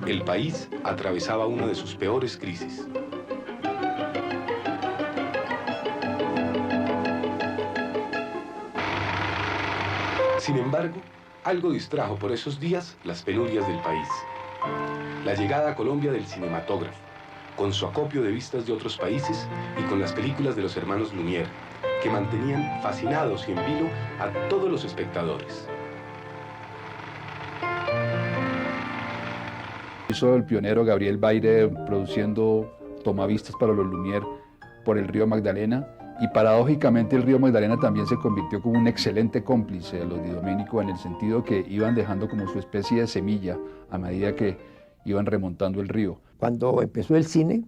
El país atravesaba una de sus peores crisis. Sin embargo, algo distrajo por esos días las penurias del país. La llegada a Colombia del cinematógrafo, con su acopio de vistas de otros países y con las películas de los hermanos Lumière, que mantenían fascinados y en vilo a todos los espectadores. Hizo el pionero Gabriel Baire produciendo tomavistas para los Lumière por el río Magdalena, y paradójicamente el río Magdalena también se convirtió como un excelente cómplice de los Di Domenico, en el sentido que iban dejando como su especie de semilla a medida que iban remontando el río. Cuando empezó el cine,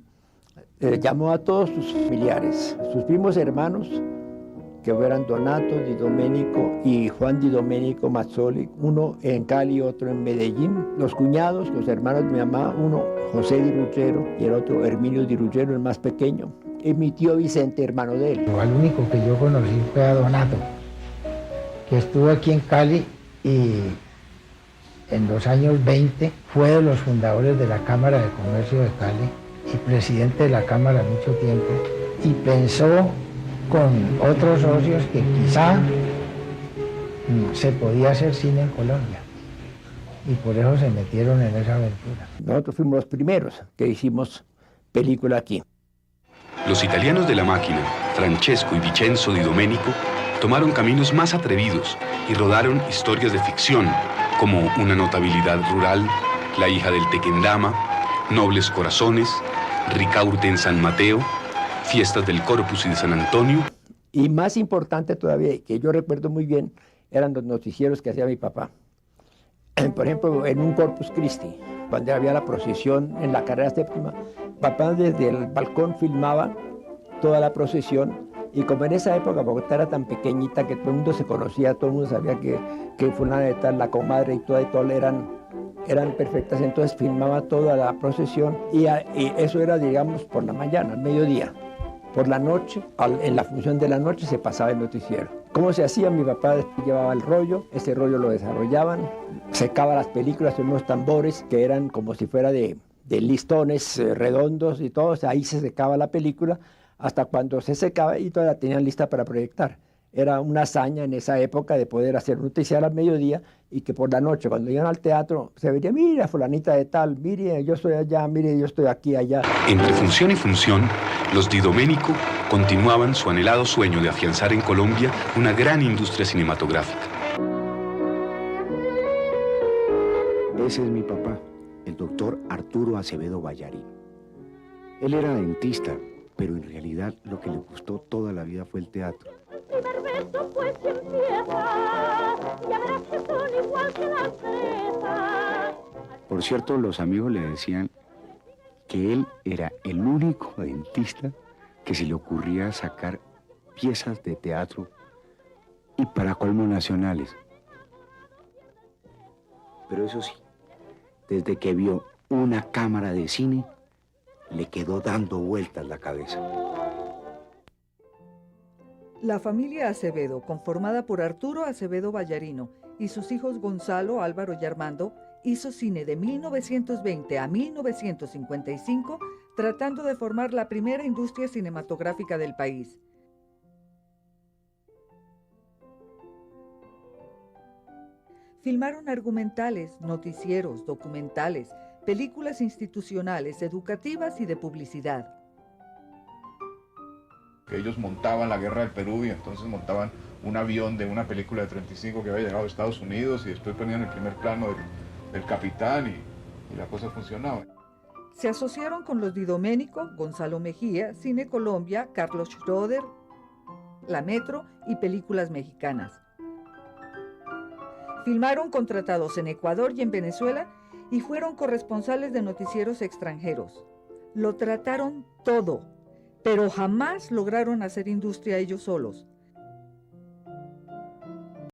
llamó a todos sus familiares, sus primos hermanos, que eran Donato Di Domenico y Juan Di Domenico Mazzoli, uno en Cali, otro en Medellín, los cuñados, los hermanos de mi mamá, uno José Di Ruggero y el otro Herminio Di Ruggero, el más pequeño, y mi tío Vicente, hermano de él. Al único que yo conocí fue a Donato, que estuvo aquí en Cali y en los años 20 fue de los fundadores de la Cámara de Comercio de Cali y presidente de la Cámara mucho tiempo, y pensó con otros socios que quizá se podía hacer cine en Colombia, y por eso se metieron en esa aventura. Nosotros fuimos los primeros que hicimos película aquí. Los italianos de la máquina, Francesco y Vincenzo Di Domenico, tomaron caminos más atrevidos y rodaron historias de ficción, como Una notabilidad rural, La hija del Tequendama, Nobles corazones, Ricaurte en San Mateo, Fiestas del Corpus y de San Antonio. Y más importante todavía, que yo recuerdo muy bien, eran los noticieros que hacía mi papá. Por ejemplo, en un Corpus Christi, cuando había la procesión en la carrera séptima, papá desde el balcón filmaba toda la procesión, y como en esa época Bogotá era tan pequeñita que todo el mundo se conocía, todo el mundo sabía que fulana de tal, la comadre y todo eran perfectas, entonces filmaba toda la procesión, y eso era, digamos, por la mañana, al mediodía. Por la noche, en la función de la noche, se pasaba el noticiero. ¿Cómo se hacía? Mi papá llevaba el rollo, ese rollo lo desarrollaban, secaba las películas en unos tambores que eran como si fuera de listones redondos y todo, ahí se secaba la película hasta cuando se secaba y toda la tenían lista para proyectar. Era una hazaña en esa época de poder hacer un noticiero al mediodía y que por la noche, cuando iban al teatro, se vería, mira, fulanita de tal, mire, yo estoy allá, mire, yo estoy aquí, allá. Entre función y función, los Di Domenico continuaban su anhelado sueño de afianzar en Colombia una gran industria cinematográfica. Ese es mi papá, el doctor Arturo Acevedo Ballarín. Él era dentista, pero en realidad lo que le gustó toda la vida fue el teatro. El primer beso pues empieza, ya verás que son igual que las fresas. Por cierto, los amigos le decían que él era el único dentista que se le ocurría sacar piezas de teatro y para colmo nacionales. Pero eso sí, desde que vio una cámara de cine, le quedó dando vueltas la cabeza. La familia Acevedo, conformada por Arturo Acevedo Ballarino y sus hijos Gonzalo, Álvaro y Armando, hizo cine de 1920 a 1955, tratando de formar la primera industria cinematográfica del país. Filmaron argumentales, noticieros, documentales, películas institucionales, educativas y de publicidad. Ellos montaban la guerra del Perú y entonces montaban un avión de una película de 35 que había llegado a Estados Unidos y después ponían el primer plano del capitán y la cosa funcionaba. Se asociaron con los Di Domenico, Gonzalo Mejía, Cine Colombia, Carlos Schroeder, La Metro y Películas Mexicanas. Filmaron contratados en Ecuador y en Venezuela y fueron corresponsales de noticieros extranjeros. Lo trataron todo, pero jamás lograron hacer industria ellos solos.